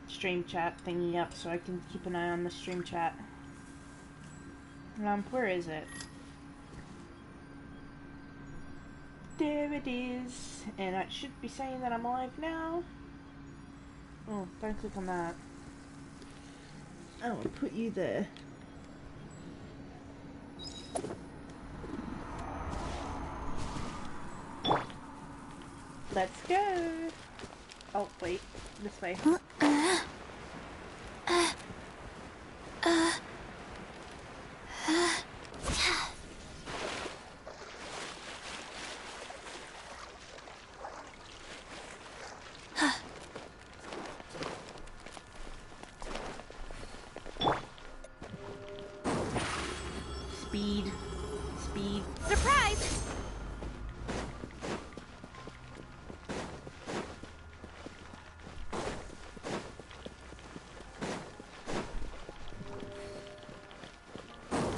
stream chat thingy up so I can keep an eye on the stream chat. Where is it? There it is. And I should be saying that I'm live now. Oh, don't click on that. Oh, I'll put you there. Let's go. Oh, wait. This way. Speed. Speed. Surprise!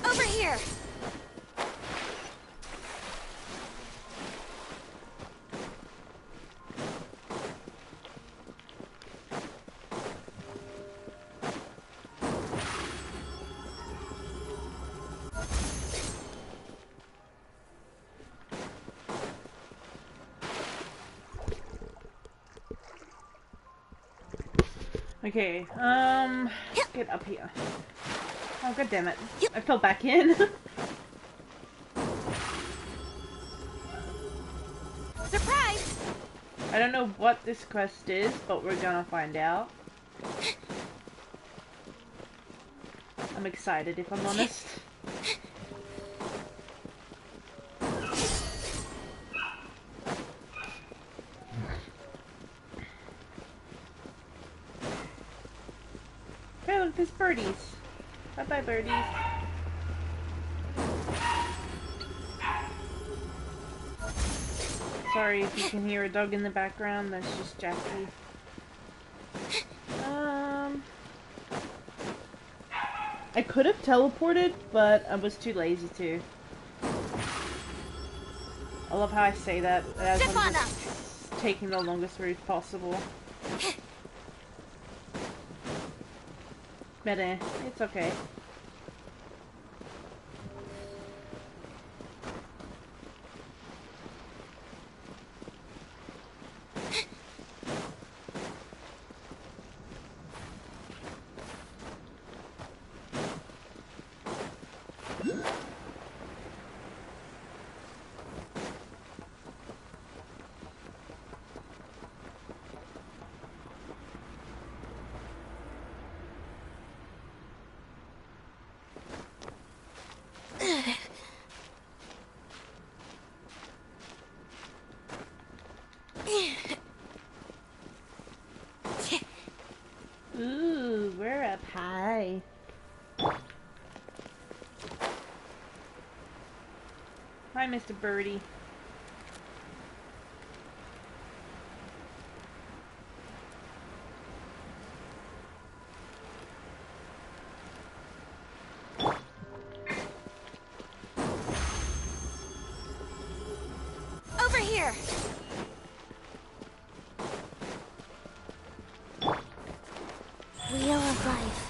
Over here! Okay, let's get up here. Oh, god damn it. I fell back in. Surprise! I don't know what this quest is, but we're gonna find out. I'm excited, if I'm honest. Hey, look, there's birdies. Bye-bye, birdies. Sorry if you can hear a dog in the background, that's just Jackie. I could have teleported, but I was too lazy to. I love how I say that as I'm just taking the longest route possible. But it's okay. Ooh, we're up high. Hi, Mr. Birdie. Over here! Wheel of Life.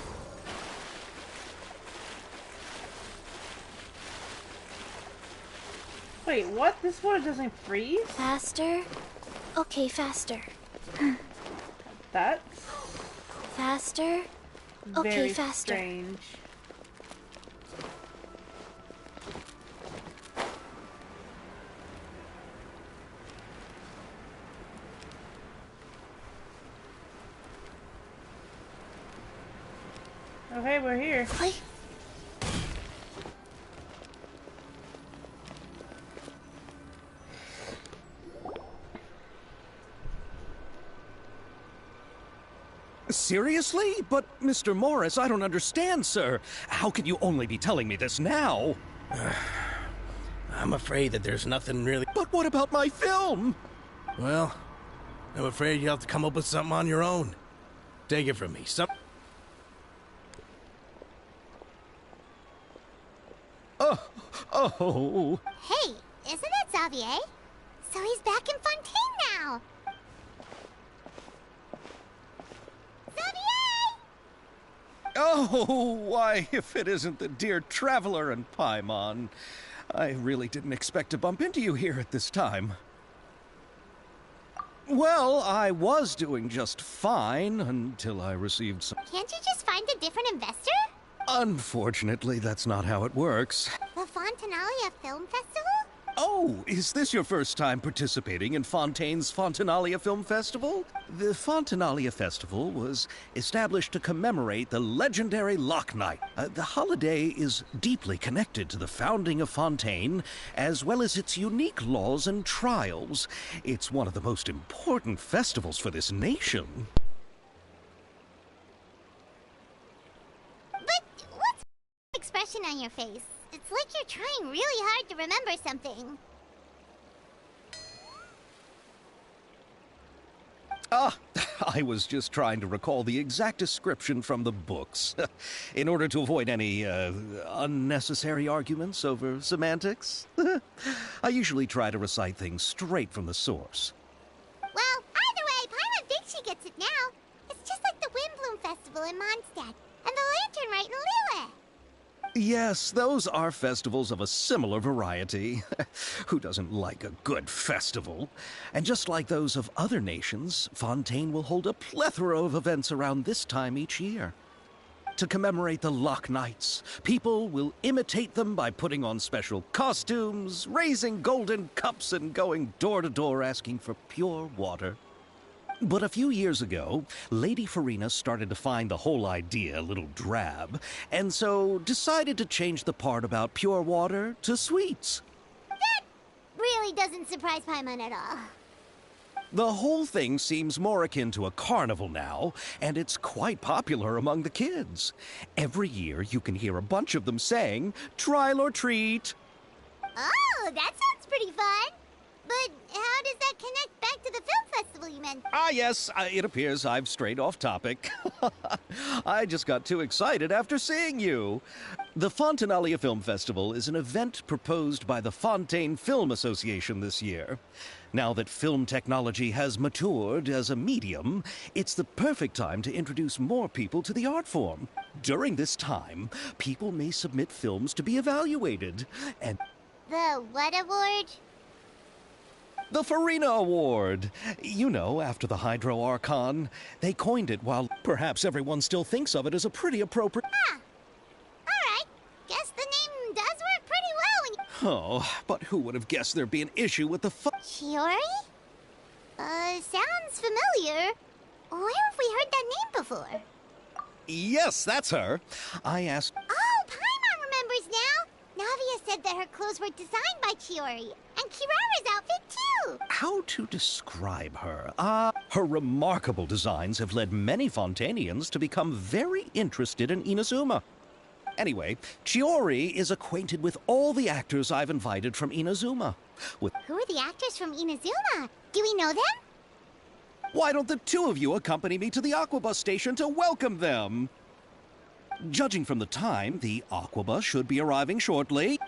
Wait, what? This water doesn't freeze? Faster? Okay, faster. That's Faster? Okay, very faster. strange. Oh, hey, we're here. Hi. Seriously? But, Mr. Morris, I don't understand, sir. How can you only be telling me this now? I'm afraid that there's nothing really... But what about my film? Well, I'm afraid you'll have to come up with something on your own. Take it from me. Oh. Hey, isn't it Xavier? So he's back in Fontaine now. Oh, why, if it isn't the dear Traveler and Paimon. I really didn't expect to bump into you here at this time. Well, I was doing just fine until I received some... Can't you just find a different investor? Unfortunately, that's not how it works. The Fontanalia Film Festival? Oh, is this your first time participating in Fontaine's Fontanalia Film Festival? The Fontanalia Festival was established to commemorate the legendary Lock Night. The holiday is deeply connected to the founding of Fontaine, as well as its unique laws and trials. It's one of the most important festivals for this nation. But what's the expression on your face? It's like you're trying really hard to remember something. Ah, I was just trying to recall the exact description from the books, in order to avoid any unnecessary arguments over semantics. I usually try to recite things straight from the source. Well, either way, Paimon thinks she gets it now. It's just like the Windbloom Festival in Mondstadt, and the Lantern Rite in Lille. Yes, those are festivals of a similar variety. Who doesn't like a good festival? And just like those of other nations, Fontaine will hold a plethora of events around this time each year. To commemorate the Lock Nights, people will imitate them by putting on special costumes, raising golden cups, and going door to door asking for pure water. But a few years ago, Lady Furina started to find the whole idea a little drab, and so decided to change the part about pure water to sweets. That really doesn't surprise Paimon at all. The whole thing seems more akin to a carnival now, and it's quite popular among the kids. Every year you can hear a bunch of them saying, "Trial or treat." Oh, that sounds pretty fun. But how does that connect back to the film festival you meant? Ah, yes, it appears I've strayed off topic. I just got too excited after seeing you. The Fontanalia Film Festival is an event proposed by the Fontaine Film Association this year. Now that film technology has matured as a medium, it's the perfect time to introduce more people to the art form. During this time, people may submit films to be evaluated, and... The what award? The Furina Award! You know, after the Hydro Archon. They coined it while perhaps everyone still thinks of it as a pretty appropriate... Ah, alright. Guess the name does work pretty well when you... Oh, but who would have guessed there'd be an issue with the Chiori? Sounds familiar. Where have we heard that name before? Yes, that's her. I asked... Oh, Paimon remembers now! Navia said that her clothes were designed by Chiori, and Kirara's outfit too! how to describe her. Her remarkable designs have led many Fontainians to become very interested in Inazuma. Anyway, Chiori is acquainted with all the actors I've invited from Inazuma. Who are the actors from Inazuma? Do we know them? Why don't the two of you accompany me to the Aquabus station to welcome them? Judging from the time, the Aquabus should be arriving shortly.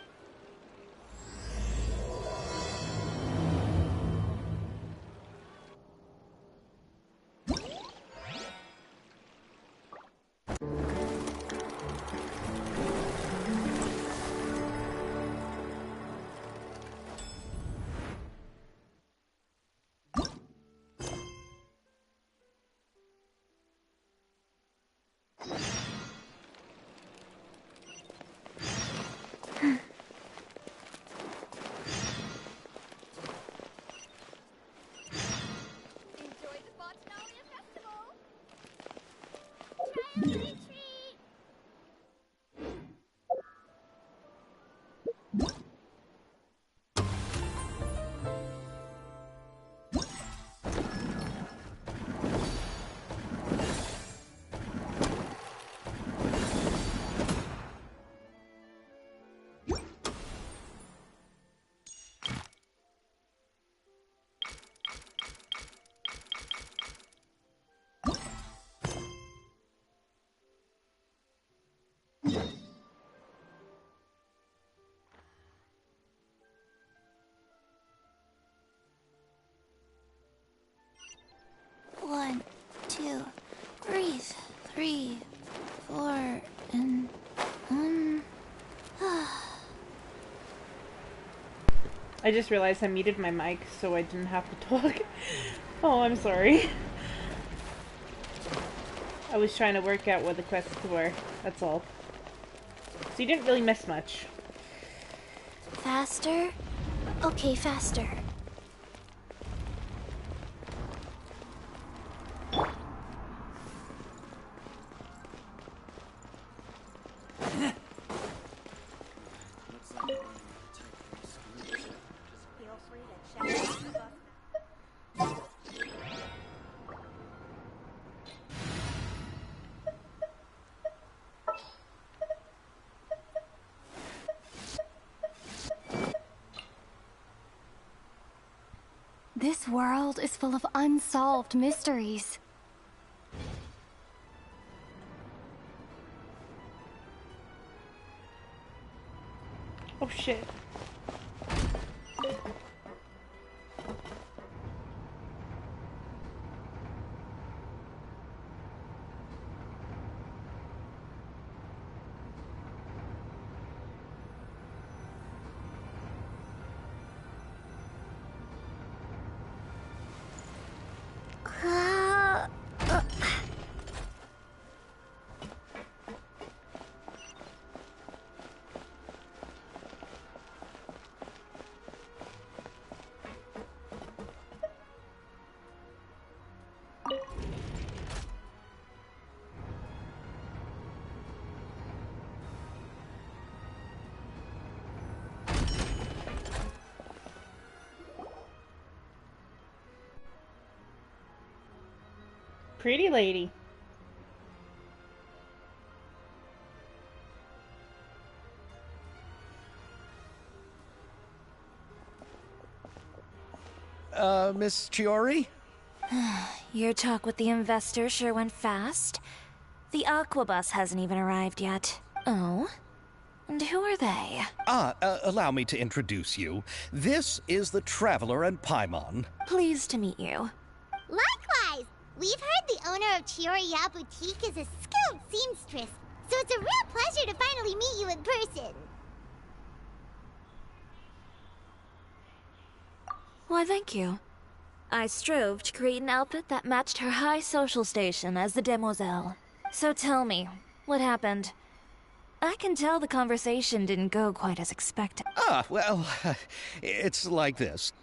One, two, breathe. 3, 4, I just realized I muted my mic so I didn't have to talk. Oh, I'm sorry. I was trying to work out what the quests were, that's all. So you didn't really miss much. Faster? Okay, faster. This world is full of unsolved mysteries. Oh shit. Pretty lady. Miss Chiori? Your talk with the investor sure went fast. The Aquabus hasn't even arrived yet. Oh? And who are they? Allow me to introduce you. This is the Traveler and Paimon. Pleased to meet you. Likewise! We've heard the owner of Chioriya Boutique is a skilled seamstress, so it's a real pleasure to finally meet you in person. Why, thank you. I strove to create an outfit that matched her high social station as the demoiselle. So tell me, what happened? I can tell the conversation didn't go quite as expected. Well, it's like this.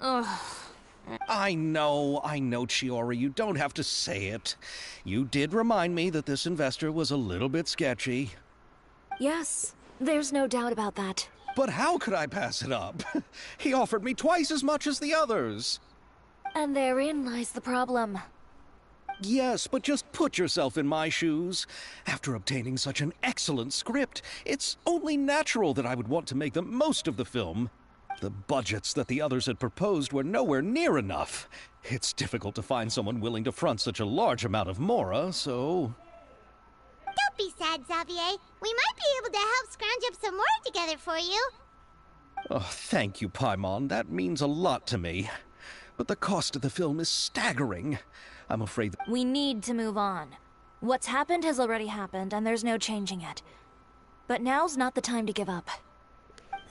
Ugh. I know, Chiori, you don't have to say it. You did remind me that this investor was a little bit sketchy. Yes, there's no doubt about that. But how could I pass it up? He offered me twice as much as the others. And therein lies the problem. Yes, but just put yourself in my shoes. After obtaining such an excellent script, it's only natural that I would want to make the most of the film. The budgets that the others had proposed were nowhere near enough. It's difficult to find someone willing to front such a large amount of mora, so... Don't be sad, Xavier. We might be able to help scrounge up some more together for you. Oh, thank you, Paimon. That means a lot to me. But the cost of the film is staggering. I'm afraid that... We need to move on. What's happened has already happened, and there's no changing it. But now's not the time to give up.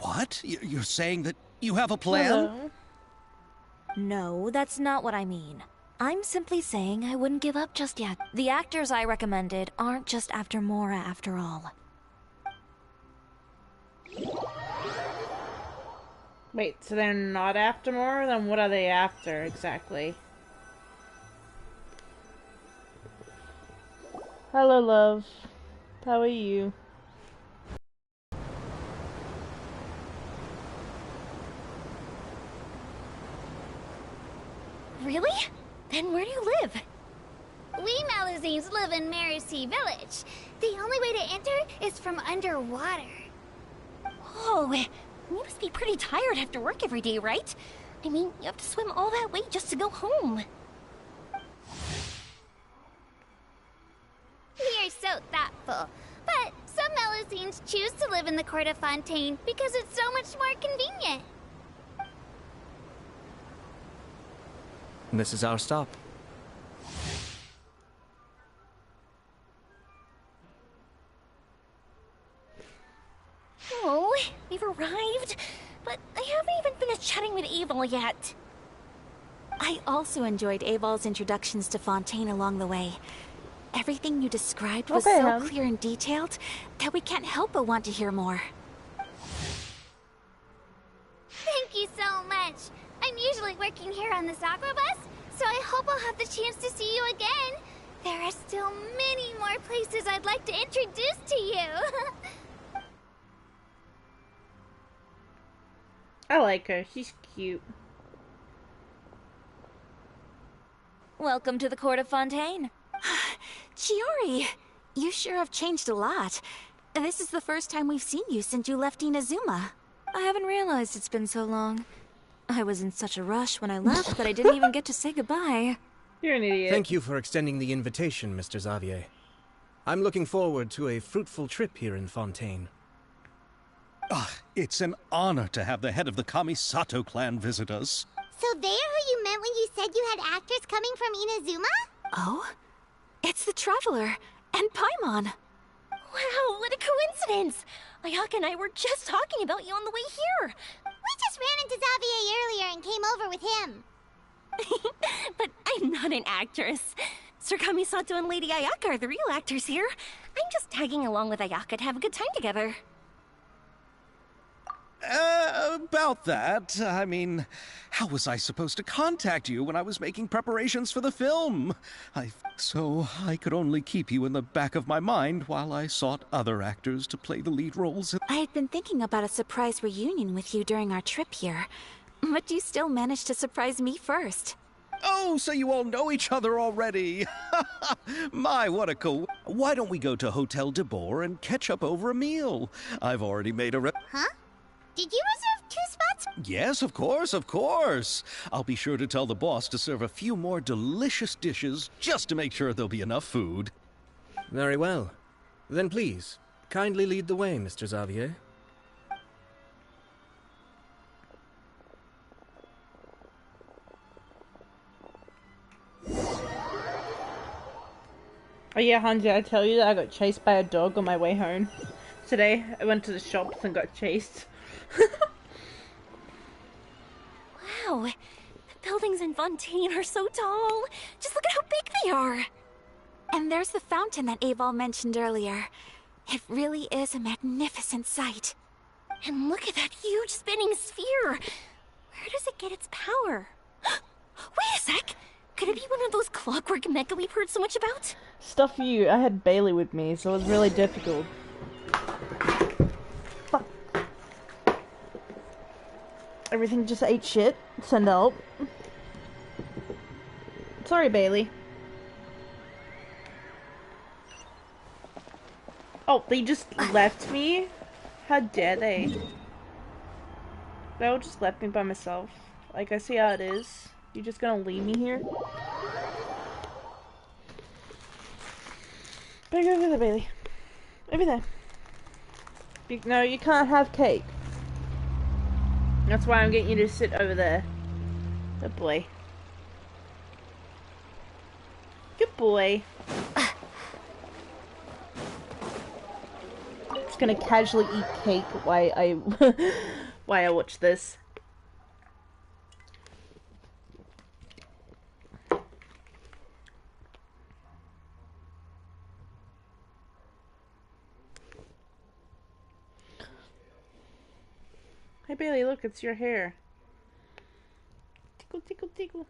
What? You're saying that you have a plan? Hello. No, that's not what I mean. I'm simply saying I wouldn't give up just yet. The actors I recommended aren't just after Mora after all. Wait, so they're not after more? Then what are they after, exactly? Hello, love. How are you? Really? Then where do you live? We Malazines live in Marcy Village. The only way to enter is from underwater. Oh, you must be pretty tired after work every day, right? I mean, you have to swim all that way just to go home. We are so thoughtful. But some Malazines choose to live in the Court of Fontaine because it's so much more convenient. This is our stop. festival yet. I also enjoyed Aval's introductions to Fontaine along the way. Everything you described was Okay, so hon. clear and detailed that we can't help but want to hear more. Thank you so much. I'm usually working here on this aqua bus, so I hope I'll have the chance to see you again. There are still many more places I'd like to introduce to you. I like her. She's cute. Welcome to the court of Fontaine. Chiori, you sure have changed a lot. This is the first time we've seen you since you left Inazuma. I haven't realized it's been so long. I was in such a rush when I left that I didn't even get to say goodbye. You're an idiot. Thank you for extending the invitation, Mr. Xavier. I'm looking forward to a fruitful trip here in Fontaine. It's an honor to have the head of the Kamisato clan visit us. So they're who you meant when you said you had actors coming from Inazuma? Oh? It's the Traveler and Paimon. Wow, what a coincidence! Ayaka and I were just talking about you on the way here. We just ran into Xavier earlier and came over with him. But I'm not an actress. Sir Kamisato and Lady Ayaka are the real actors here. I'm just tagging along with Ayaka to have a good time together. About that, I mean, how was I supposed to contact you when I was making preparations for the film? So I could only keep you in the back of my mind while I sought other actors to play the lead roles. I had been thinking about a surprise reunion with you during our trip here, but you still managed to surprise me first. Oh, so you all know each other already. My, what a Why don't we go to Hotel de Boer and catch up over a meal? I've already made a Huh? Did you reserve 2 spots? Yes, of course, of course. I'll be sure to tell the boss to serve a few more delicious dishes just to make sure there'll be enough food. Very well. Then please, kindly lead the way, Mr. Xavier. Oh yeah, Han, did I tell you that I got chased by a dog on my way home? Today, I went to the shops and got chased. Wow, the buildings in Fontaine are so tall. Just look at how big they are. And there's the fountain that Aval mentioned earlier. It really is a magnificent sight. And look at that huge spinning sphere. Where does it get its power? Wait a sec. Could it be one of those clockwork mecha we've heard so much about? Stuff you, I had Bailey with me, so it was really difficult. Fuck. Everything just ate shit. Send help. Sorry, Bailey. Oh, they just left me? How dare they? They all just left me by myself. Like, I see how it is. You're just gonna leave me here? Better go over there, Bailey. Over there. No, you can't have cake. That's why I'm getting you to sit over there. Good boy. Good boy. Just gonna casually eat cake while I while I watch this. Hey Bailey, look, it's your hair. Tickle, tickle, tickle.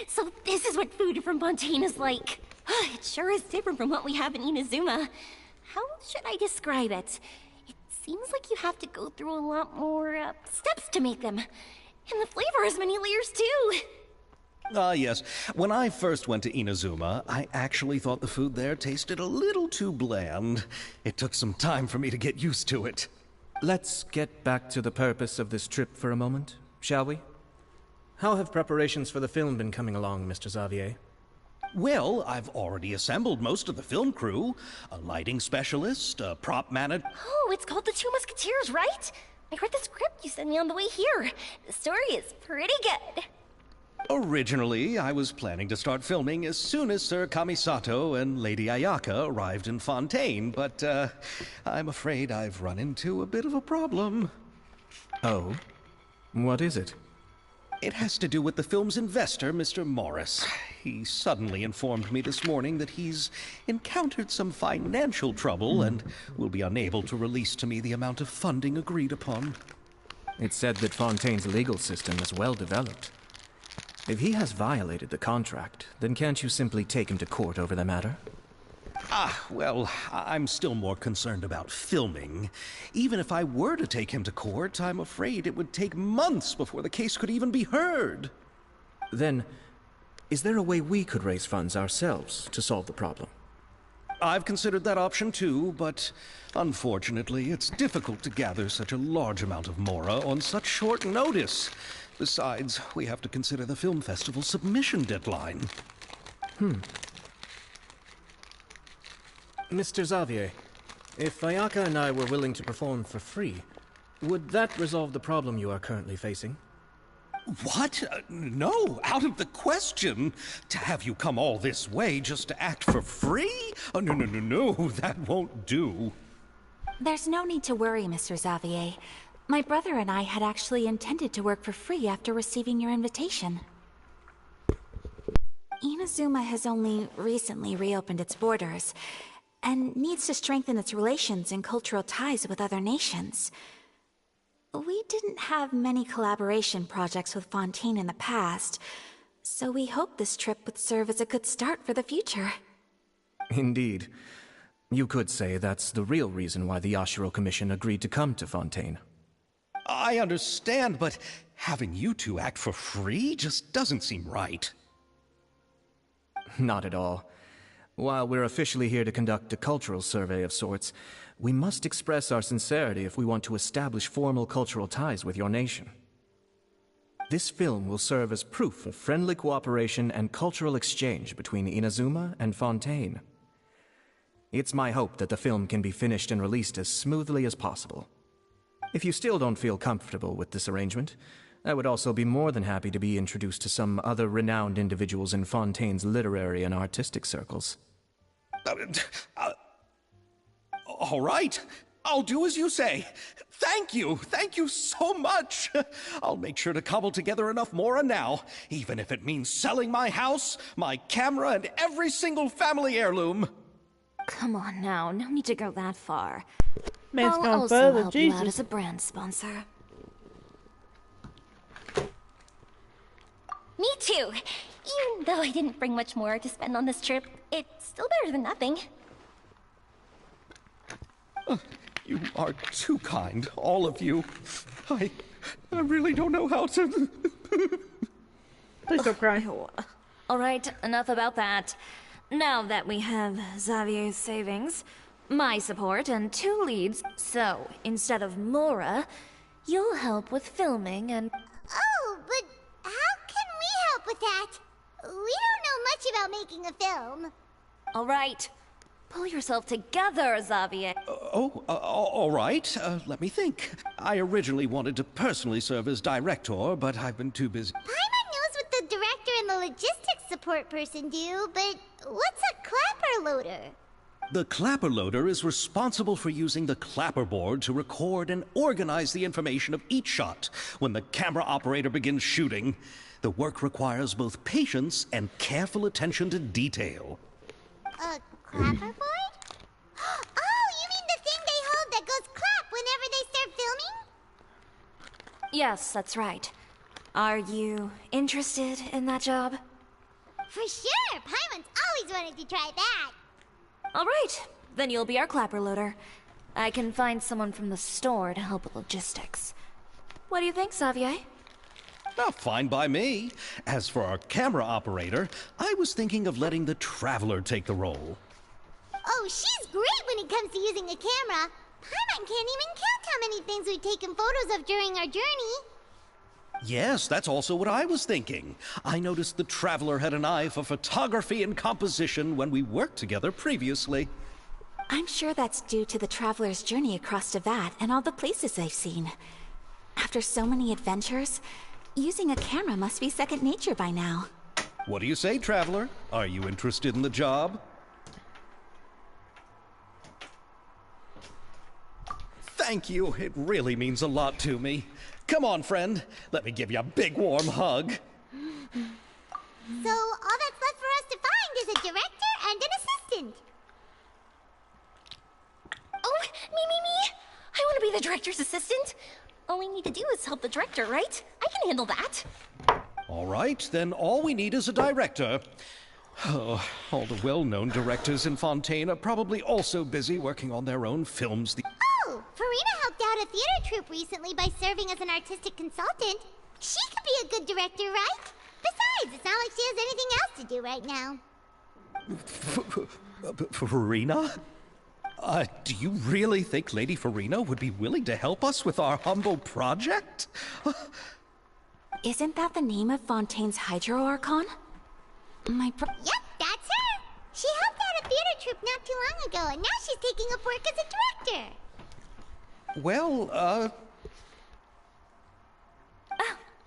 So this is what food from Fontaine is like. It sure is different from what we have in Inazuma. How should I describe it? It seems like you have to go through a lot more steps to make them. And the flavor has many layers too. Yes. When I first went to Inazuma, I actually thought the food there tasted a little too bland. It took some time for me to get used to it. Let's get back to the purpose of this trip for a moment, shall we? How have preparations for the film been coming along, Mr. Xavier? Well, I've already assembled most of the film crew. A lighting specialist, a prop manager. Oh, it's called The Two Musketeers, right? I read the script you sent me on the way here. The story is pretty good. Originally, I was planning to start filming as soon as Sir Kamisato and Lady Ayaka arrived in Fontaine, but I'm afraid I've run into a bit of a problem. Oh? What is it? It has to do with the film's investor, Mr. Morris. He suddenly informed me this morning that he's encountered some financial trouble and will be unable to release to me the amount of funding agreed upon. It's said that Fontaine's legal system is well developed. If he has violated the contract, then can't you simply take him to court over the matter? Well, I'm still more concerned about filming. Even if I were to take him to court, I'm afraid it would take months before the case could even be heard. Then, is there a way we could raise funds ourselves to solve the problem? I've considered that option too, but unfortunately, it's difficult to gather such a large amount of Mora on such short notice. Besides, we have to consider the film festival submission deadline. Mr. Xavier, if Ayaka and I were willing to perform for free, would that resolve the problem you are currently facing? What? No, out of the question. To have you come all this way just to act for free? Oh, no, that won't do. There's no need to worry, Mr. Xavier. My brother and I had actually intended to work for free after receiving your invitation. Inazuma has only recently reopened its borders, and needs to strengthen its relations and cultural ties with other nations. We didn't have many collaboration projects with Fontaine in the past, so we hoped this trip would serve as a good start for the future. Indeed. You could say that's the real reason why the Yashiro Commission agreed to come to Fontaine. I understand, but having you two act for free just doesn't seem right. Not at all. While we're officially here to conduct a cultural survey of sorts, we must express our sincerity if we want to establish formal cultural ties with your nation. This film will serve as proof of friendly cooperation and cultural exchange between Inazuma and Fontaine. It's my hope that the film can be finished and released as smoothly as possible. If you still don't feel comfortable with this arrangement, I would also be more than happy to be introduced to some other renowned individuals in Fontaine's literary and artistic circles. All right, I'll do as you say. Thank you so much. I'll make sure to cobble together enough Mora now, even if it means selling my house, my camera, and every single family heirloom. Come on now, no need to go that far. Man's I'll gone also further, help you out Jesus. as a brand sponsor. Me too. Even though I didn't bring much more to spend on this trip, it's still better than nothing. You are too kind, all of you. I really don't know how to... Please don't cry. Alright, enough about that. Now that we have Xavier's savings, my support, and 2 leads, so instead of Mora, you'll help with filming and... Oh, but how can we help with that? We don't know much about making a film. Alright, pull yourself together, Xavier. All right. Let me think. I originally wanted to personally serve as director, but I've been too busy. Paimon knows what the director and the logistics support person do, but what's a clapper loader? The clapper loader is responsible for using the clapper board to record and organize the information of each shot when the camera operator begins shooting. The work requires both patience and careful attention to detail. A clapper board? Oh, you mean the thing they hold that goes clap whenever they start filming? Yes, that's right. Are you interested in that job? For sure! Paimon's always wanted to try that. Alright, then you'll be our clapper loader. I can find someone from the store to help with logistics. What do you think, Xavier? Fine by me. As for our camera operator, I was thinking of letting the Traveler take the role. Oh, she's great when it comes to using a camera. Paimon can't even count how many things we've taken photos of during our journey. Yes, that's also what I was thinking. I noticed the Traveler had an eye for photography and composition when we worked together previously. I'm sure that's due to the traveler's journey across Teyvat and all the places they've seen. After so many adventures, Using a camera must be second nature by now. What do you say, Traveler? Are you interested in the job? Thank you. It really means a lot to me. Come on, friend. Let me give you a big warm hug. So all that's left for us to find is a director and an assistant. Oh, me! I want to be the director's assistant. All we need to do is help the director, right? I can handle that. All right, then all we need is a director. Oh, all the well-known directors in Fontaine are probably also busy working on their own films. Oh, Farina helped out a theater troupe recently by serving as an artistic consultant. She could be a good director, right? Besides, it's not like she has anything else to do right now. Farina? Do you really think Lady Farina would be willing to help us with our humble project? Isn't that the name of Fontaine's Hydro Archon? Yep, that's her. She helped out a theater troupe not too long ago, and now she's taking up work as a director. Well,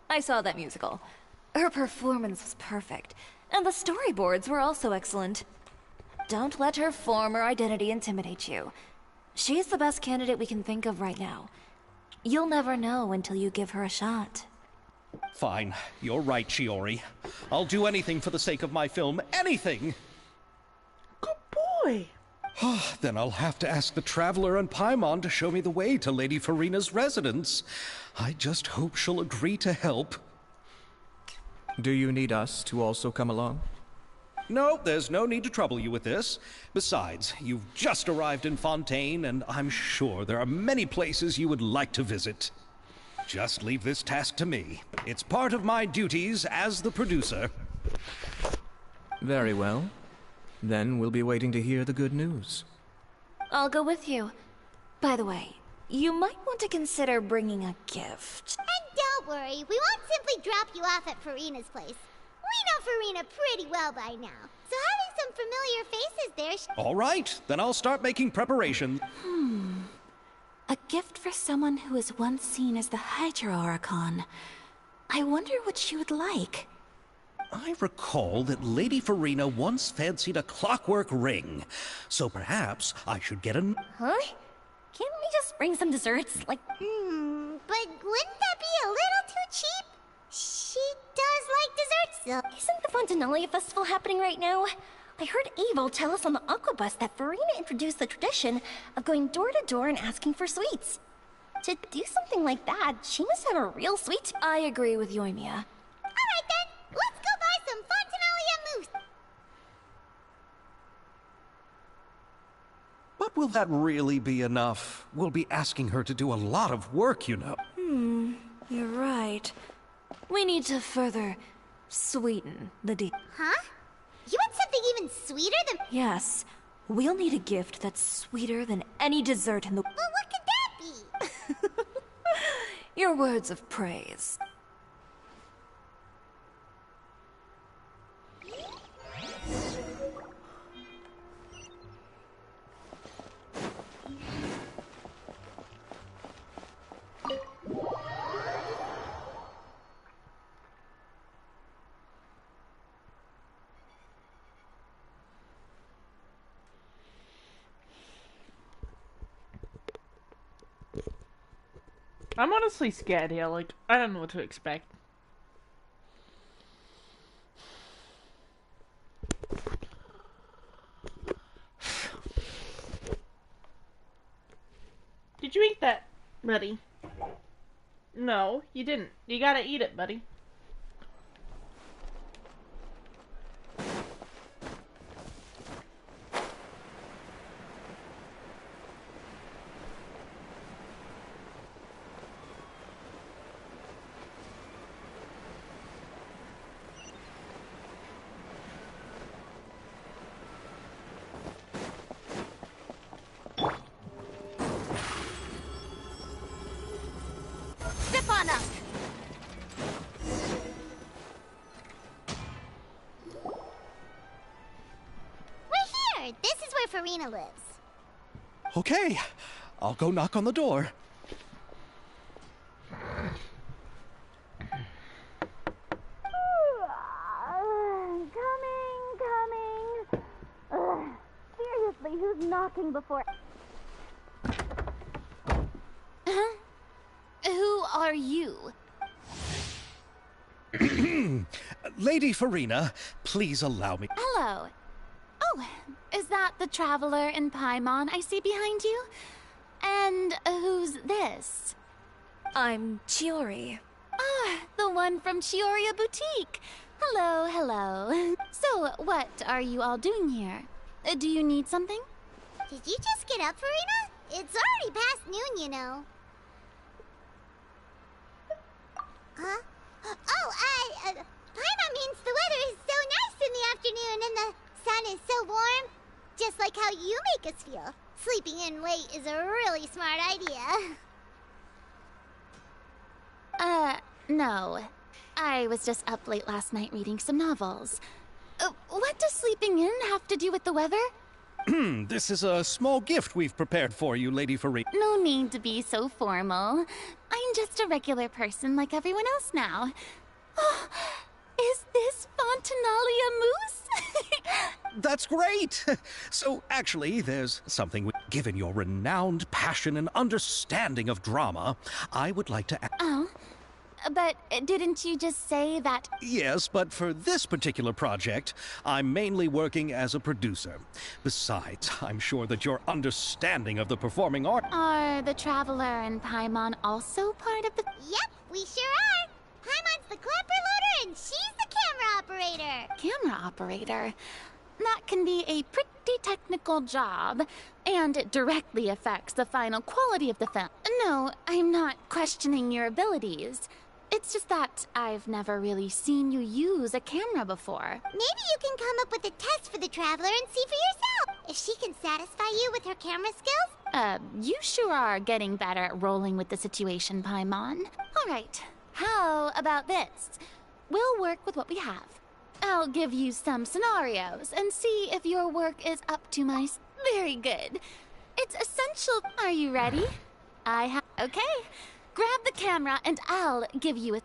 I saw that musical. Her performance was perfect, and the storyboards were also excellent. Don't let her former identity intimidate you. She's the best candidate we can think of right now. You'll never know until you give her a shot. Fine. You're right, Shiori. I'll do anything for the sake of my film. Anything! Good boy. Then I'll have to ask the Traveler and Paimon to show me the way to Lady Farina's residence. I just hope she'll agree to help. Do you need us to also come along? No, there's no need to trouble you with this. Besides, you've just arrived in Fontaine, and I'm sure there are many places you would like to visit. Just leave this task to me. It's part of my duties as the producer. Very well. Then we'll be waiting to hear the good news. I'll go with you. By the way, you might want to consider bringing a gift. And don't worry, we won't simply drop you off at Farina's place. We know Farina pretty well by now, so having some familiar faces there... All right, then I'll start making preparations. A gift for someone who was once seen as the Hydro Archon. I wonder what she would like. I recall that Lady Farina once fancied a clockwork ring, so perhaps I should get an... Huh? Can't we just bring some desserts? Like... but wouldn't that be a little too cheap? She does like desserts, though. Isn't the Fontinalia Festival happening right now? I heard Abel tell us on the Aquabus that Farina introduced the tradition of going door to door and asking for sweets. To do something like that, she must have a real sweet... I agree with Yoimiya. Alright then, let's go buy some Fontinalia mousse. But will that really be enough? We'll be asking her to do a lot of work, you know. You're right. We need to further sweeten the deal. Huh? You want something even sweeter than... Yes, we'll need a gift that's sweeter than any dessert in the... Well, what could that be? Your words of praise. I'm honestly scared here, like, I don't know what to expect. Did you eat that, buddy? No, you didn't. You gotta eat it, buddy. Step on up! We're here! This is where Farina lives. Okay, I'll go knock on the door. Sorry, who's knocking before... Huh? Who are you? Lady Farina, please allow me. Hello. Oh, is that the traveler in Paimon I see behind you? And who's this? I'm Chiori. Ah, the one from Chioria Boutique. Hello, hello. So, what are you all doing here? Do you need something? Did you just get up, Farina? It's already past noon, you know. Huh? Oh, Paimon means the weather is so nice in the afternoon and the sun is so warm. Just like how you make us feel. Sleeping in late is a really smart idea. No. I was just up late last night reading some novels. What does sleeping in have to do with the weather? This is a small gift we've prepared for you, Lady Farina. No need to be so formal. I'm just a regular person like everyone else now. Oh, is this Fontinalia mousse? That's great! So, actually, there's something. Given your renowned passion and understanding of drama, I would like to Oh, but didn't you just say that... Yes, but for this particular project, I'm mainly working as a producer. Besides, I'm sure that your understanding of the performing art... Are the Traveler and Paimon also part of the... Yep, we sure are. Paimon's the clapper loader and she's the camera operator. Camera operator? That can be a pretty technical job, and it directly affects the final quality of the film. No, I'm not questioning your abilities. It's just that I've never really seen you use a camera before. Maybe you can come up with a test for the Traveler and see for yourself. If she can satisfy you with her camera skills. You sure are getting better at rolling with the situation, Paimon. All right, how about this? We'll work with what we have. I'll give you some scenarios and see if your work is up to my... Very good. It's essential... Are you ready? Okay. Grab the camera and I'll give you a...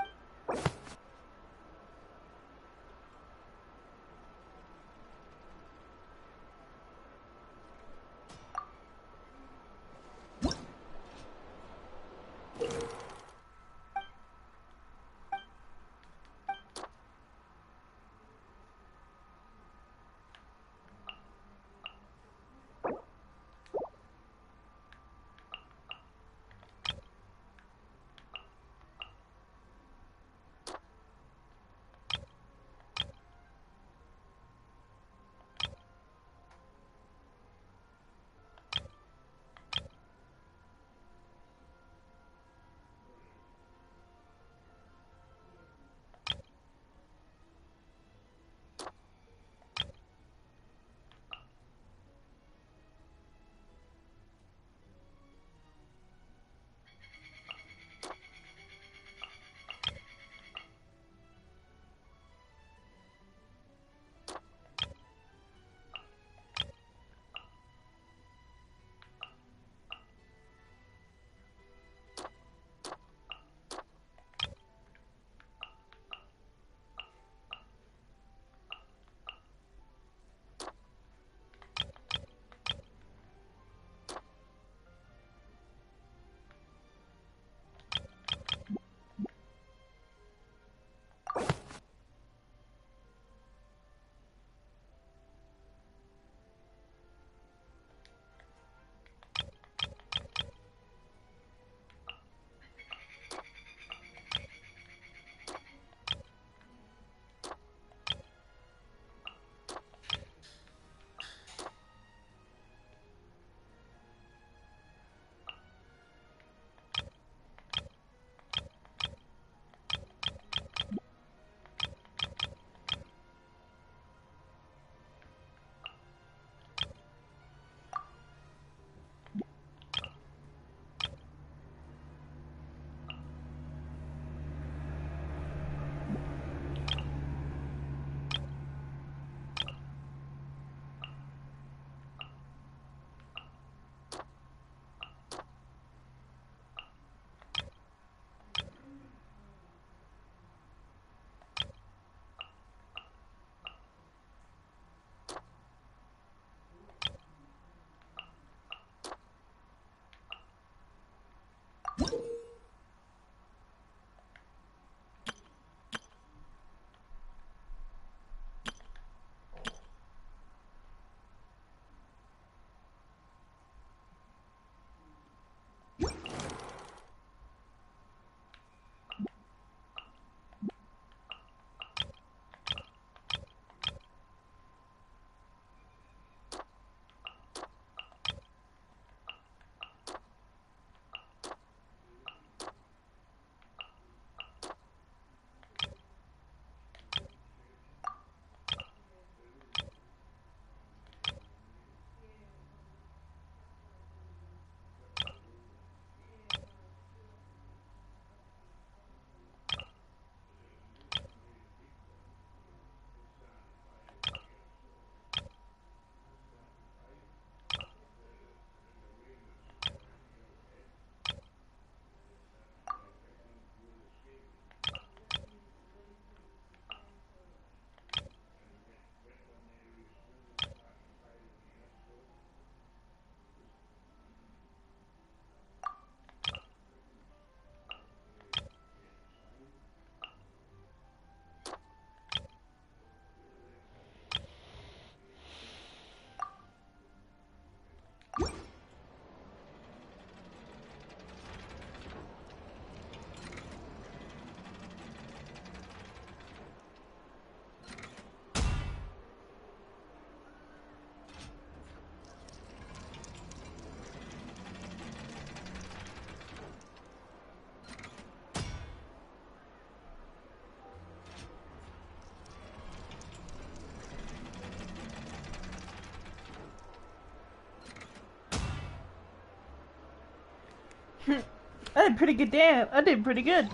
I did pretty good, damn. I did pretty good.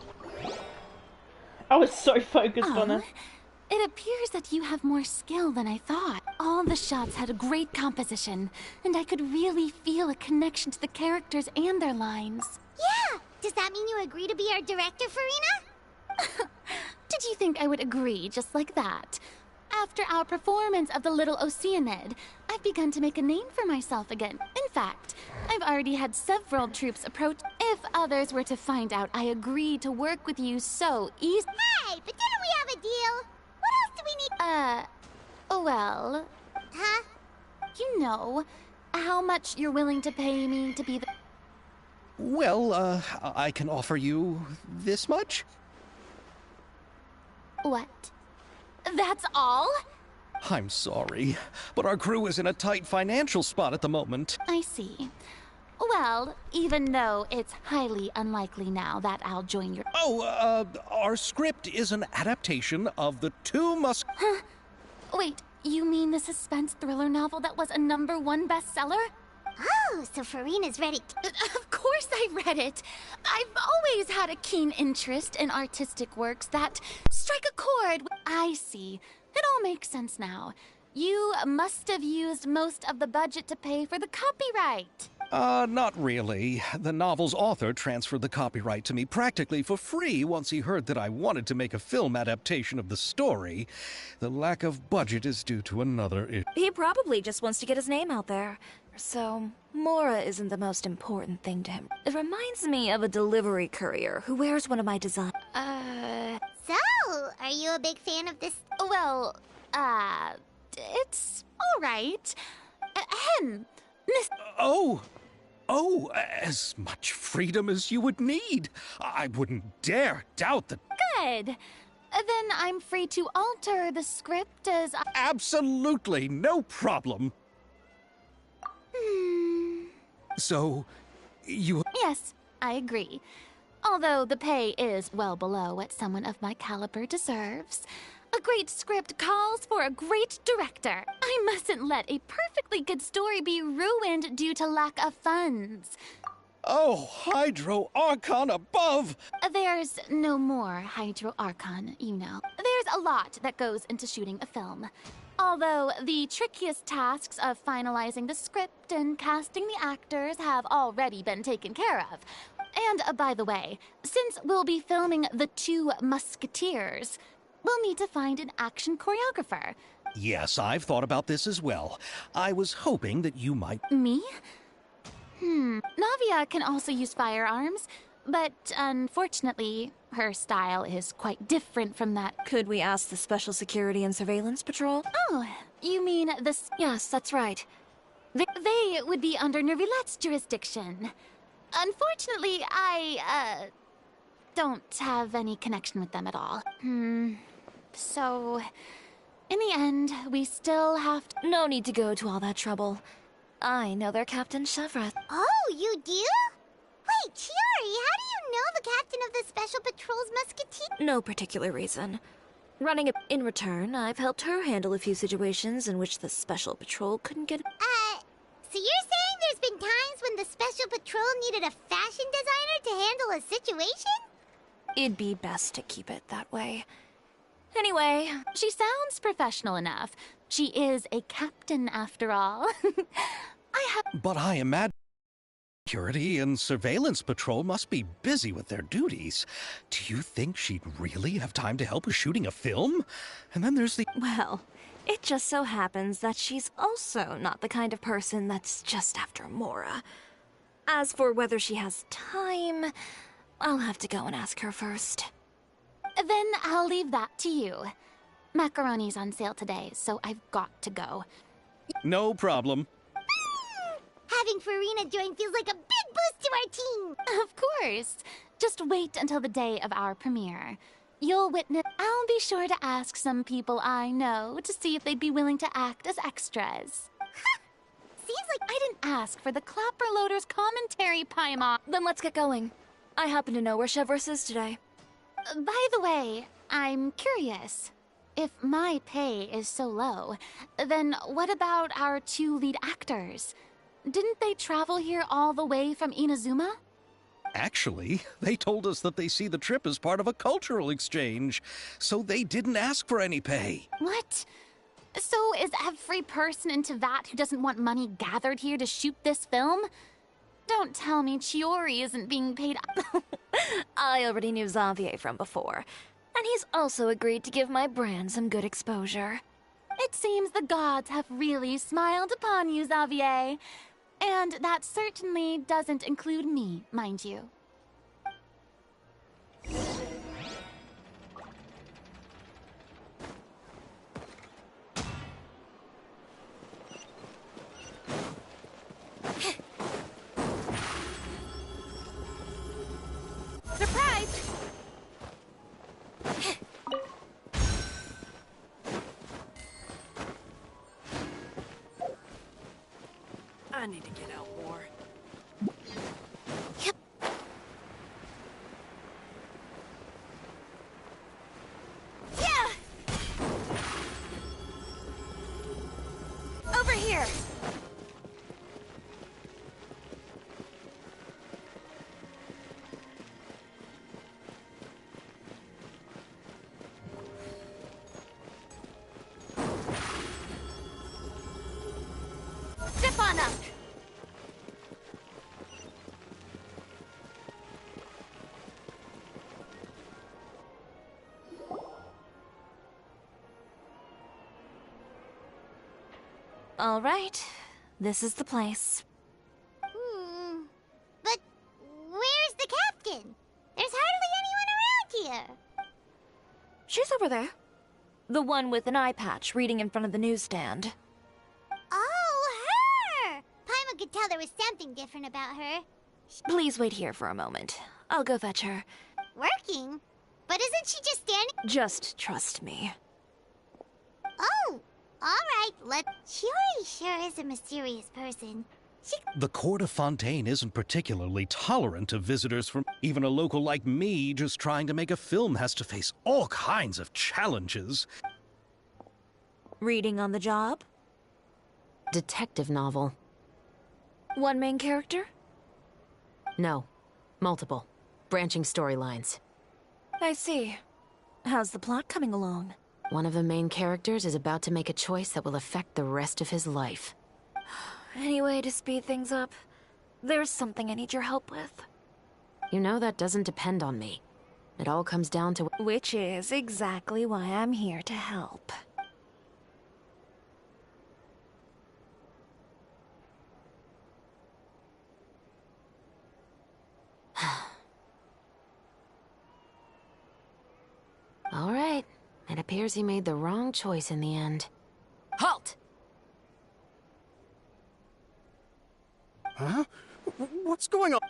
I was so focused on it. It appears that you have more skill than I thought. All the shots had a great composition, and I could really feel a connection to the characters and their lines. Yeah! Does that mean you agree to be our director, Farina? Did you think I would agree just like that? After our performance of The Little Oceanid, I've begun to make a name for myself again. In fact, I've already had several troops approach. If others were to find out I agreed to work with you so easily... Hey, but didn't we have a deal? What else do we need? Well... Huh? You know, how much you're willing to pay me to be the... Well, I can offer you this much? What? That's all? I'm sorry, but our crew is in a tight financial spot at the moment. I see. Well, even though it's highly unlikely now that I'll join your... Oh, our script is an adaptation of The Two Huh? Wait, you mean the suspense thriller novel that was a #1 bestseller? Oh, so Farina's ready to... Of course I read it. I've always had a keen interest in artistic works that strike a chord. I see. It all makes sense now. You must have used most of the budget to pay for the copyright. Not really. The novel's author transferred the copyright to me practically for free once he heard that I wanted to make a film adaptation of the story. The lack of budget is due to another issue. He probably just wants to get his name out there. So, Mora isn't the most important thing to him. It reminds me of a delivery courier who wears one of my designs. So, are you a big fan of this? Well, it's all right. Miss... Oh, as much freedom as you would need. I wouldn't dare doubt that. Good. Then I'm free to alter the script as I... Absolutely, no problem. So, you... Yes, I agree. Although the pay is well below what someone of my caliber deserves. A great script calls for a great director. I mustn't let a perfectly good story be ruined due to lack of funds. Oh, Hydro Archon above! There's no more Hydro Archon, you know. There's a lot that goes into shooting a film. Although the trickiest tasks of finalizing the script and casting the actors have already been taken care of. And by the way, since we'll be filming The Two Musketeers, we'll need to find an action choreographer. Yes, I've thought about this as well. I was hoping that you might... Me? Navia can also use firearms, but unfortunately, her style is quite different from that. Could we ask the Special Security and Surveillance Patrol? Oh, you mean the... Yes, that's right. They would be under Nervilette's jurisdiction. Unfortunately, I, don't have any connection with them at all. So, in the end, we still have to... No need to go to all that trouble. I know their Captain Chevreth. Oh, you do? Wait, Chiori, how do you know the captain of the Special Patrol's musketeer? No particular reason. Running it in return, I've helped her handle a few situations in which the Special Patrol couldn't get... So you're saying there's been times when the Special Patrol needed a fashion designer to handle a situation? It'd be best to keep it that way. Anyway, she sounds professional enough. She is a captain, after all. But I imagine security and surveillance patrol must be busy with their duties. Do you think she'd really have time to help with shooting a film? And then there's the... Well, it just so happens that she's also not the kind of person that's just after Mora. As for whether she has time, I'll have to go and ask her first. Then I'll leave that to you. Macaroni's on sale today, so I've got to go. No problem. Having Farina join feels like a big boost to our team! Of course. Just wait until the day of our premiere. You'll witness... I'll be sure to ask some people I know to see if they'd be willing to act as extras. Seems like I didn't ask for the Clapper Loader's commentary, Paimon. Then let's get going. I happen to know where Chevreth is today. By the way, I'm curious. If my pay is so low, then what about our two lead actors? Didn't they travel here all the way from Inazuma? Actually, they told us that they see the trip as part of a cultural exchange, so they didn't ask for any pay. What? So is every person in Teyvat who doesn't want money gathered here to shoot this film? Don't tell me Chiori isn't being paid. I already knew Xavier from before, and he's also agreed to give my brand some good exposure. It seems the gods have really smiled upon you, Xavier. And that certainly doesn't include me, mind you. Surprise! I need to get out more. Yep. Yeah! Over here! Step on up! All right, this is the place. But where's the captain? There's hardly anyone around here. She's over there. The one with an eye patch reading in front of the newsstand. Oh, her! Paimon could tell there was something different about her. Please wait here for a moment. I'll go fetch her. Working? But isn't she just standing? Just trust me. Oh, alright, Chiori sure is a mysterious person. The court of Fontaine isn't particularly tolerant of visitors from... Even a local like me just trying to make a film has to face all kinds of challenges. Reading on the job? Detective novel. One main character? No. Multiple. Branching storylines. I see. How's the plot coming along? One of the main characters is about to make a choice that will affect the rest of his life. Any way to speed things up? There's something I need your help with. You know that doesn't depend on me. It all comes down to... Which is exactly why I'm here to help. All right. It appears he made the wrong choice in the end. Halt! Huh? What's going on?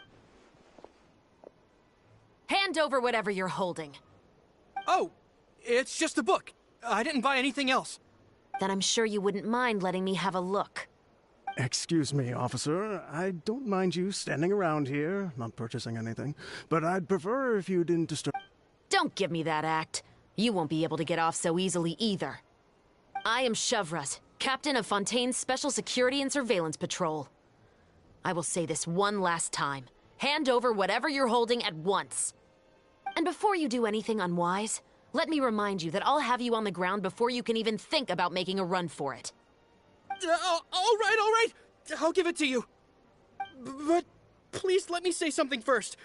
Hand over whatever you're holding. Oh, it's just a book. I didn't buy anything else. Then I'm sure you wouldn't mind letting me have a look. Excuse me, officer. I don't mind you standing around here, not purchasing anything, but I'd prefer if you didn't disturb... Don't give me that act. You won't be able to get off so easily either. I am Shavraz, captain of Fontaine's Special Security and Surveillance Patrol. I will say this one last time. Hand over whatever you're holding at once. And before you do anything unwise, let me remind you that I'll have you on the ground before you can even think about making a run for it. All right. I'll give it to you. But please let me say something first.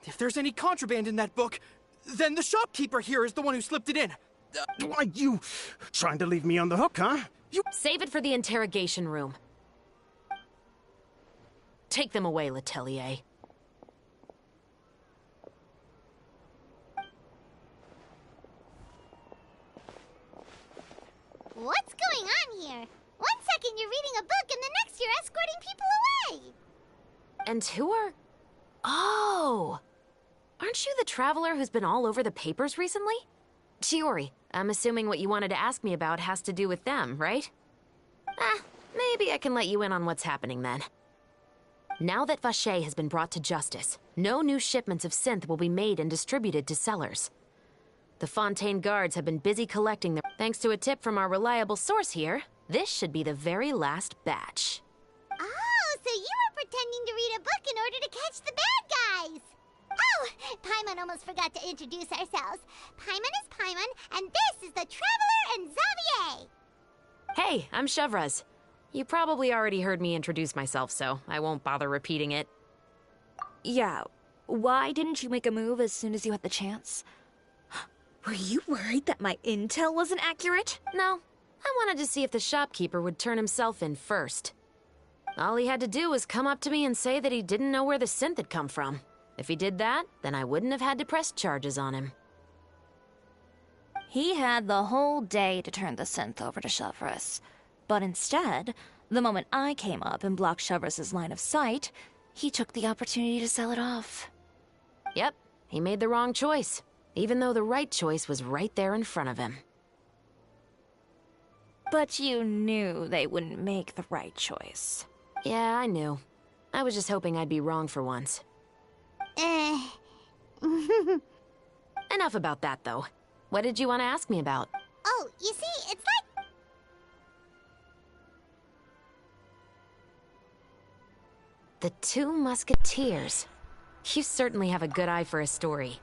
If there's any contraband in that book, then the shopkeeper here is the one who slipped it in. Why, you trying to leave me on the hook, huh? Save it for the interrogation room. Take them away, Letelier. What's going on here? One second you're reading a book and the next you're escorting people away. And who are... Oh! Aren't you the traveler who's been all over the papers recently? Chiori, I'm assuming what you wanted to ask me about has to do with them, right? Maybe I can let you in on what's happening then. Now that Vacher has been brought to justice, no new shipments of synth will be made and distributed to sellers. The Fontaine guards have been busy collecting them. Thanks to a tip from our reliable source here, this should be the very last batch. Oh, so you were pretending to read a book in order to catch the bad guys. Paimon almost forgot to introduce ourselves. Paimon is Paimon, and this is the Traveler and Xavier! Hey, I'm Chevraz. You probably already heard me introduce myself, so I won't bother repeating it. Yeah, why didn't you make a move as soon as you had the chance? Were you worried that my intel wasn't accurate? No, I wanted to see if the shopkeeper would turn himself in first. All he had to do was come up to me and say that he didn't know where the synth had come from. If he did that, then I wouldn't have had to press charges on him. He had the whole day to turn the synth over to Chevraz. But instead, the moment I came up and blocked Chevraz's line of sight, he took the opportunity to sell it off. Yep, he made the wrong choice, even though the right choice was right there in front of him. But you knew they wouldn't make the right choice. Yeah, I knew. I was just hoping I'd be wrong for once. Enough about that, though. What did you want to ask me about? Oh, you see, it's like... The Two Musketeers. You certainly have a good eye for a story.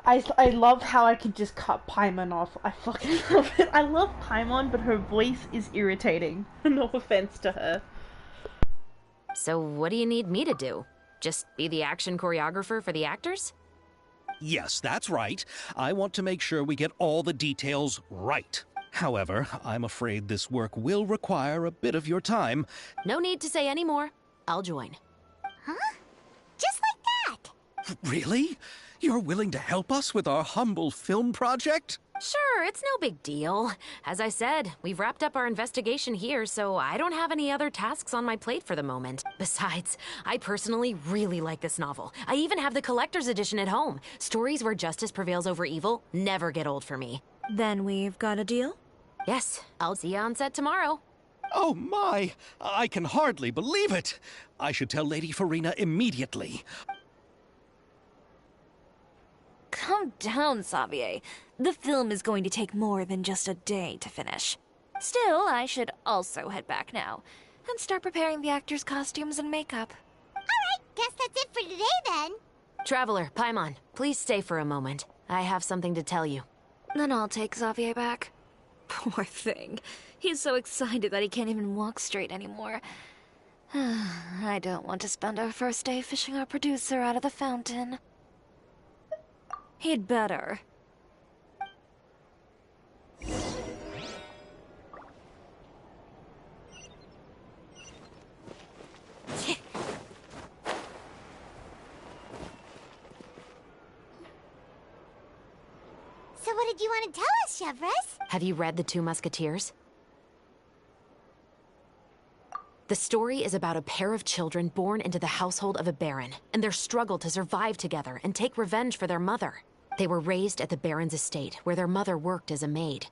I love how I could just cut Paimon off. I fucking love it. I love Paimon, but her voice is irritating. No offense to her. So what do you need me to do? Just be the action choreographer for the actors? Yes, that's right. I want to make sure we get all the details right. However, I'm afraid this work will require a bit of your time. No need to say any more. I'll join. Huh? Just like that? Really? You're willing to help us with our humble film project? Sure, it's no big deal. As I said, we've wrapped up our investigation here, so I don't have any other tasks on my plate for the moment. Besides, I personally really like this novel. I even have the collector's edition at home. Stories where justice prevails over evil never get old for me. Then we've got a deal? Yes, I'll see you on set tomorrow. Oh my! I can hardly believe it! I should tell Lady Furina immediately. Calm down, Xavier. The film is going to take more than just a day to finish. Still, I should also head back now and start preparing the actors' costumes and makeup. Alright, guess that's it for today then. Traveler, Paimon, please stay for a moment. I have something to tell you. Then I'll take Xavier back. Poor thing. He's so excited that he can't even walk straight anymore. I don't want to spend our first day fishing our producer out of the fountain. He'd better. So what did you want to tell us, Chevraz? Have you read The Two Musketeers? The story is about a pair of children born into the household of a baron, and their struggle to survive together and take revenge for their mother. They were raised at the baron's estate, where their mother worked as a maid.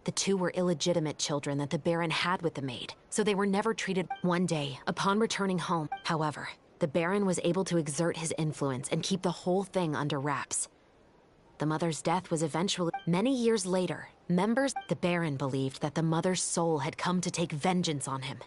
The two were illegitimate children that the baron had with the maid, so they were never treated. One day, upon returning home, however, the baron was able to exert his influence and keep the whole thing under wraps. The mother's death was eventually... Many years later, the baron believed that the mother's soul had come to take vengeance on him.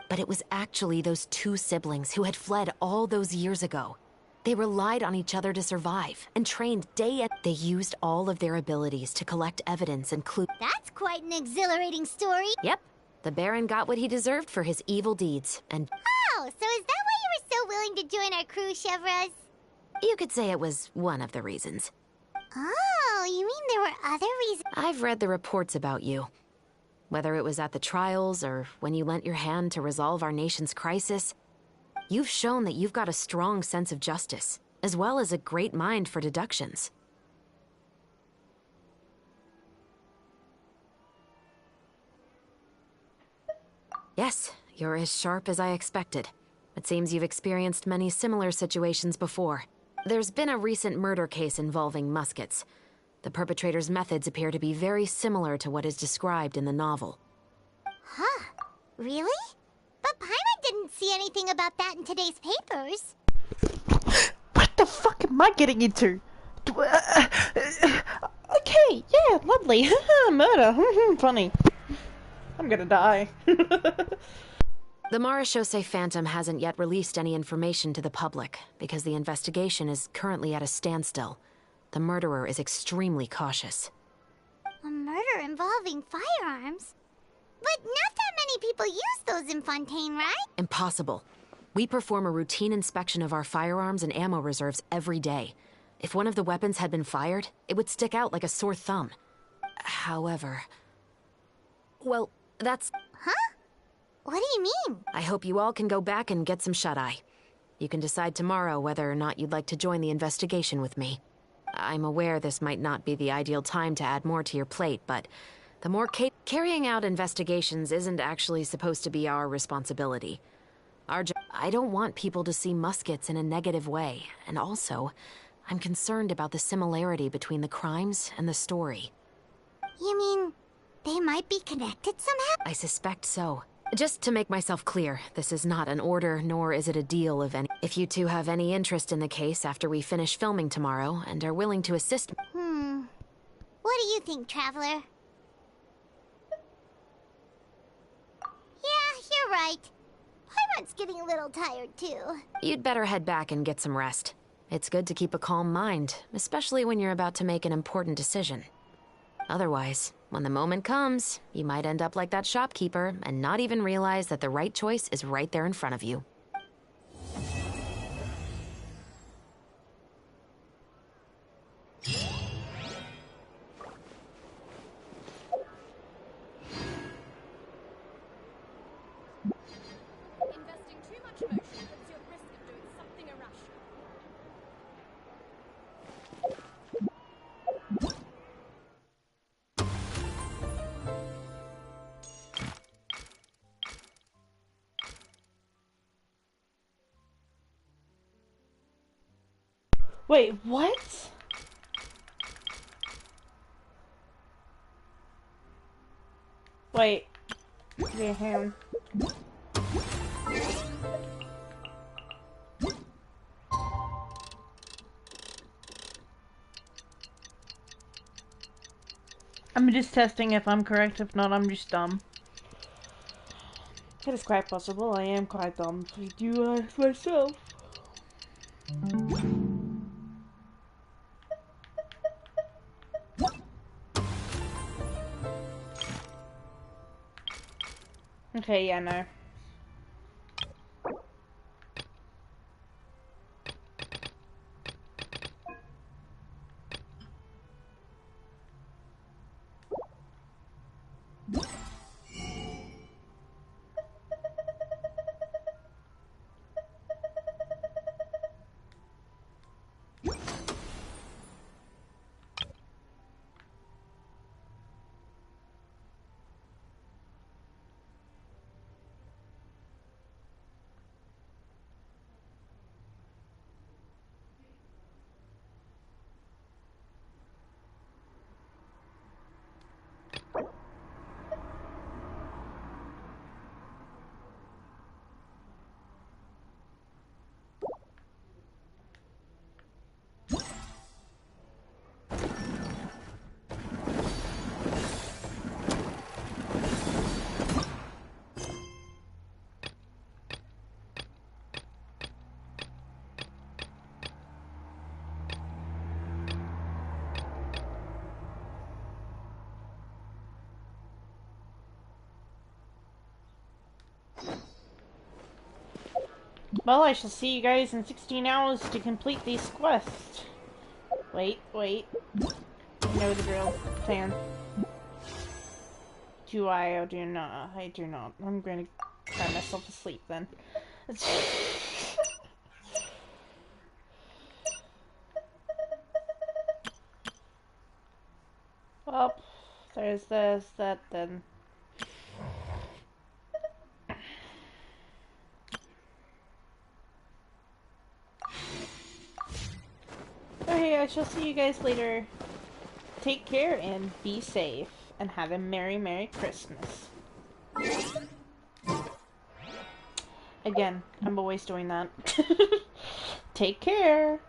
But it was actually those two siblings who had fled all those years ago. They relied on each other to survive and trained day and... They used all of their abilities to collect evidence and clues. That's quite an exhilarating story. Yep. The baron got what he deserved for his evil deeds, and... Oh, so is that why you were so willing to join our crew, Chevraz? You could say it was one of the reasons. Oh, you mean there were other reasons? I've read the reports about you. Whether it was at the trials or when you lent your hand to resolve our nation's crisis, you've shown that you've got a strong sense of justice, as well as a great mind for deductions. Yes, you're as sharp as I expected. It seems you've experienced many similar situations before. There's been a recent murder case involving muskets. The perpetrator's methods appear to be very similar to what is described in the novel. Huh? Really? But Paimon didn't see anything about that in today's papers. What the fuck am I getting into? Okay, yeah, lovely. Murder. Funny. I'm gonna die. The Marechaussee Phantom hasn't yet released any information to the public because the investigation is currently at a standstill. The murderer is extremely cautious. A murder involving firearms? But not that many people use those in Fontaine, right? Impossible. We perform a routine inspection of our firearms and ammo reserves every day. If one of the weapons had been fired, it would stick out like a sore thumb. However... Well, that's... Huh? What do you mean? I hope you all can go back and get some shut-eye. You can decide tomorrow whether or not you'd like to join the investigation with me. I'm aware this might not be the ideal time to add more to your plate, but the more carrying out investigations isn't actually supposed to be our responsibility. I don't want people to see muskets in a negative way, and also, I'm concerned about the similarity between the crimes and the story. You mean, they might be connected somehow? I suspect so. Just to make myself clear, this is not an order, nor is it a deal of any. If you two have any interest in the case after we finish filming tomorrow, and are willing to assist me... What do you think, Traveler? Yeah, you're right. Paimon's getting a little tired, too. You'd better head back and get some rest. It's good to keep a calm mind, especially when you're about to make an important decision. Otherwise, when the moment comes, you might end up like that shopkeeper and not even realize that the right choice is right there in front of you. Investing too much emotion puts you at risk of doing something irrational. Wait, what? Wait. Yeah, him. I'm just testing if I'm correct. If not, I'm just dumb. It is quite possible. I am quite dumb. I do ask myself. Okay, yeah, no. Well, I shall see you guys in 16 hours to complete these quests. Wait. I know the drill. Plan. Do I or do not? I do not. I'm going to cry myself to sleep then. Well, there's this, that, then. Okay, I shall see you guys later. Take care and be safe. And have a Merry, Merry Christmas. Again, I'm always doing that. Take care.